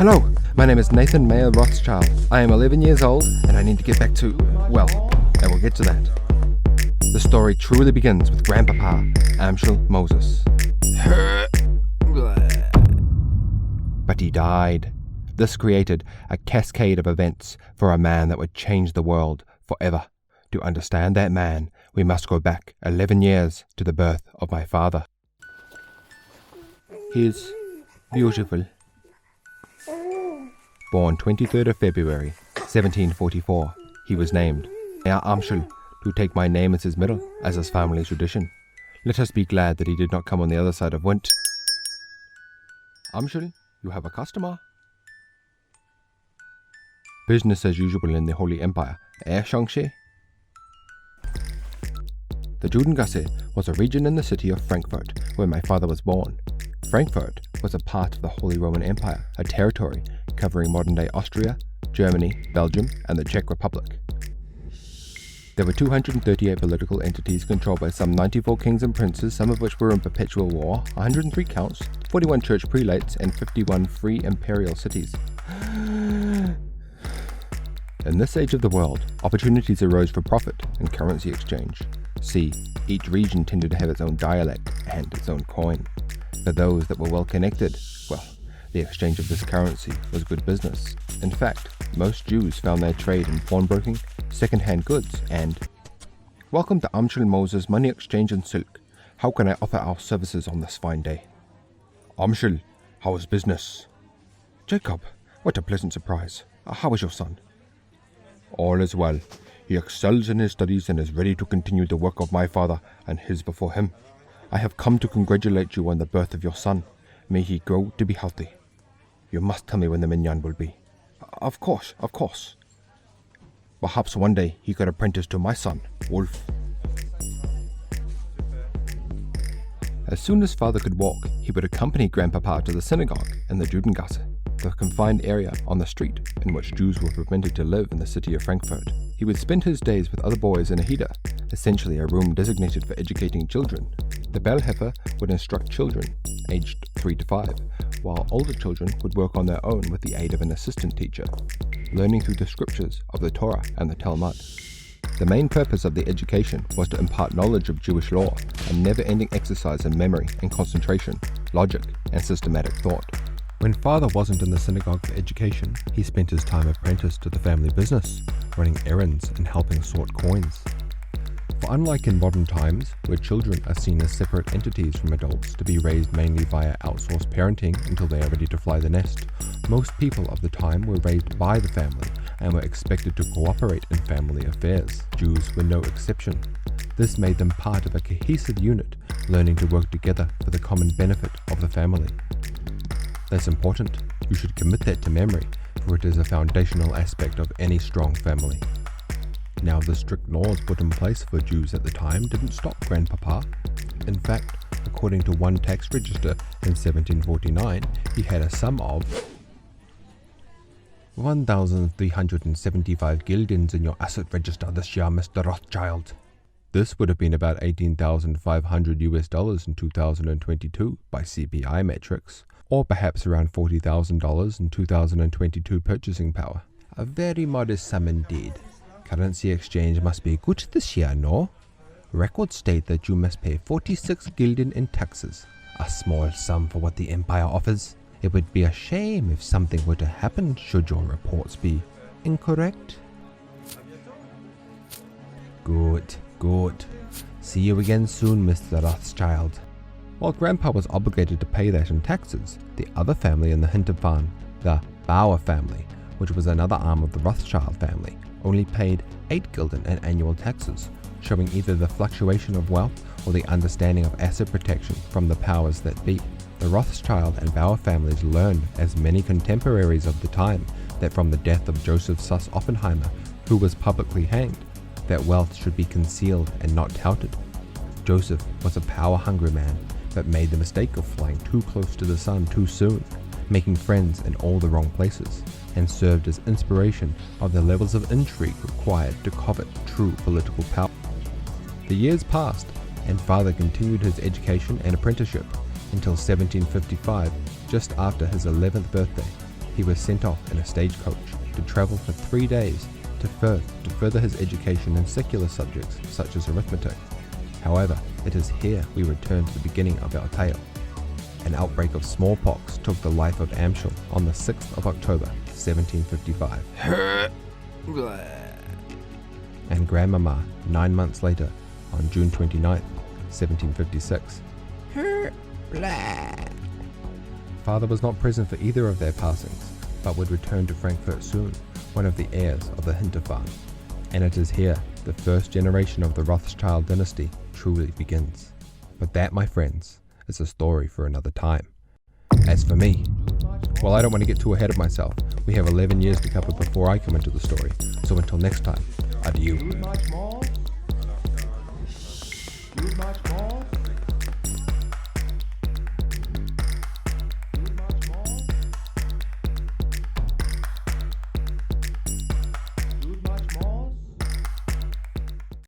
Hello, my name is Nathan Mayer Rothschild. I am 11 years old and I need to get back to, well, I will get to that. The story truly begins with Grandpapa, Amschel Moses. But he died. This created a cascade of events for a man that would change the world forever. To understand that man, we must go back 11 years to the birth of my father. He's beautiful. Born 23rd of February, 1744, he was named Amschel to take my name as his middle, as his family tradition. Let us be glad that he did not come on the other side of winter. Amschel, you have a customer. Business as usual in the Holy Empire, Shangshe? The Judengasse was a region in the city of Frankfurt, where my father was born. Frankfurt was a part of the Holy Roman Empire, a territory covering modern-day Austria, Germany, Belgium, and the Czech Republic. There were 238 political entities controlled by some 94 kings and princes, some of which were in perpetual war, 103 counts, 41 church prelates, and 51 free imperial cities. In this age of the world, opportunities arose for profit and currency exchange. See, each region tended to have its own dialect and its own coin. For those that were well connected, well, the exchange of this currency was good business. In fact, most Jews found their trade in pawnbroking, second-hand goods, and... Welcome to Amschel Moses Money Exchange and Silk. How can I offer our services on this fine day? Amschel, how is business? Jacob, what a pleasant surprise. How is your son? All is well. He excels in his studies and is ready to continue the work of my father and his before him. I have come to congratulate you on the birth of your son. May he grow to be healthy. You must tell me when the minyan will be. Of course. Perhaps one day he could apprentice to my son, Wolf. As soon as father could walk, he would accompany Grandpapa to the synagogue in the Judengasse, the confined area on the street in which Jews were permitted to live in the city of Frankfurt. He would spend his days with other boys in a heder, essentially a room designated for educating children. The Bellheffer would instruct children, aged 3 to 5, while older children would work on their own with the aid of an assistant teacher, learning through the scriptures of the Torah and the Talmud. The main purpose of the education was to impart knowledge of Jewish law, a never-ending exercise in memory and concentration, logic, and systematic thought. When father wasn't in the synagogue for education, he spent his time apprenticed to the family business, running errands and helping sort coins. For unlike in modern times, where children are seen as separate entities from adults to be raised mainly via outsourced parenting until they are ready to fly the nest, most people of the time were raised by the family and were expected to cooperate in family affairs. Jews were no exception. This made them part of a cohesive unit, learning to work together for the common benefit of the family. That's important. You should commit that to memory, for it is a foundational aspect of any strong family. Now, the strict laws put in place for Jews at the time didn't stop Grandpapa. In fact, according to one tax register in 1749, he had a sum of 1,375 guildens in your asset register this year, Mr. Rothschild. This would have been about $18,500 in 2022 by CPI metrics, or perhaps around $40,000 in 2022 purchasing power. A very modest sum indeed. Currency exchange must be good this year, no? Records state that you must pay 46 gulden in taxes, a small sum for what the empire offers. It would be a shame if something were to happen should your reports be incorrect. Good. See you again soon, Mr. Rothschild. While Grandpa was obligated to pay that in taxes, the other family in the Hinterfahn, the Bauer family, which was another arm of the Rothschild family, only paid 8 gulden in annual taxes, showing either the fluctuation of wealth or the understanding of asset protection from the powers that be. The Rothschild and Bauer families learned, as many contemporaries of the time, that from the death of Joseph Suss Oppenheimer, who was publicly hanged, that wealth should be concealed and not touted. Joseph was a power-hungry man, but made the mistake of flying too close to the sun too soon, making friends in all the wrong places, and served as inspiration of the levels of intrigue required to covet true political power. The years passed, and father continued his education and apprenticeship until 1755, just after his 11th birthday. he was sent off in a stagecoach to travel for 3 days to further his education in secular subjects such as arithmetic. However, it is here we return to the beginning of our tale. An outbreak of smallpox took the life of Amschel on the 6th of October, 1755. And Grandmama 9 months later, on June 29th, 1756. Father was not present for either of their passings, but would return to Frankfurt soon, one of the heirs of the Hinterfarm. And it is here the first generation of the Rothschild Dynasty truly begins. But that, my friends, is a story for another time. As for me, well, I don't want to get too ahead of myself. We have 11 years to cover before I come into the story. So until next time, adieu.